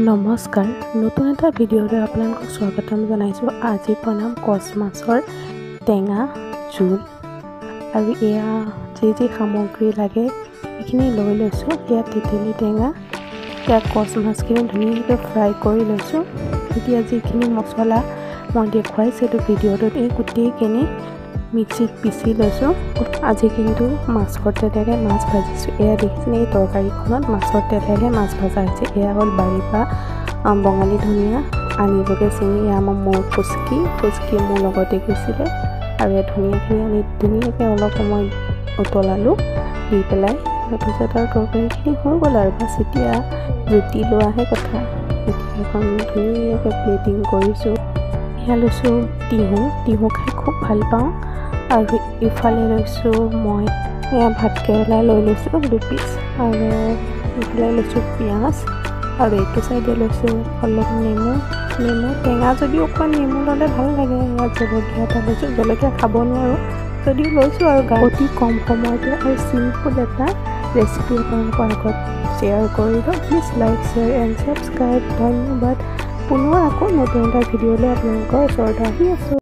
নমস্কাৰ নতুন এটা ভিডিঅ'লৈ আপোনালোকক স্বাগতম জনাইছোঁ। আজি বনাম কচ মাছৰ টেঙা জোল আৰু এয়া যি সামগ্ৰী লাগে এইখিনি লৈ লৈছোঁ। এয়া তেতেলী টেঙা, এয়া কচ মাছখিনি ধুনীয়াকৈ ফ্ৰাই কৰি লৈছোঁ। এতিয়া যিখিনি মছলা মই দেখুৱাইছিলোঁ ভিডিঅ'টোত এই গোটেইখিনি মিক্সিত পিচি লৈছোঁ। আজি কিন্তু মাছৰ তেলেৰে মাছ ভাজিছোঁ। এয়া দেখিছেনে এই তৰকাৰীখনত মাছৰ তেলেৰে মাছ ভাজা হৈছে। এয়া হ'ল বাৰীৰ পৰা বঙালী ধনিয়া আনিবগৈ ছিঙি, এয়া আমাৰ মোৰ ফুচকি মোৰ লগতে গৈছিলে আৰু এই ধনিয়াখিনি আনি ধুনীয়াকৈ অলপ সময় উতলালোঁ দি পেলাই। তাৰপিছত আৰু তৰকাৰীখিনি হৈ গ'ল আৰু বাছ এতিয়া জুতি লোৱাহে কথা। এতিয়া এখন ধুনীয়াকৈ প্লেটিং কৰিছোঁ। এয়া লৈছোঁ তিহু খাই খুব ভাল পাওঁ আৰু ইফালে লৈছোঁ মই এয়া ভাত কেৰেলা লৈ লৈছোঁ 2 পিচ আৰু ইফালে লৈছোঁ পিঁয়াজ আৰু এইটো চাইডে লৈছোঁ অলপ নেমু টেঙা যদিও অকণমান নেমু ল'লে ভাল লাগে। ইয়াত জলকীয়া এটা লৈছোঁ, জলকীয়া খাব নোৱাৰোঁ যদিও লৈছোঁ আৰু অতি কম সময়তে আৰু চিম্পুল এটা ৰেচিপি আপোনালোকৰ আগত শ্বেয়াৰ কৰিলোঁ। Please like share and subscribe. ধন্যবাদ। পুনৰ আকৌ নতুন এটা ভিডিঅ'লৈ আপোনালোকৰ ওচৰত আহি আছোঁ।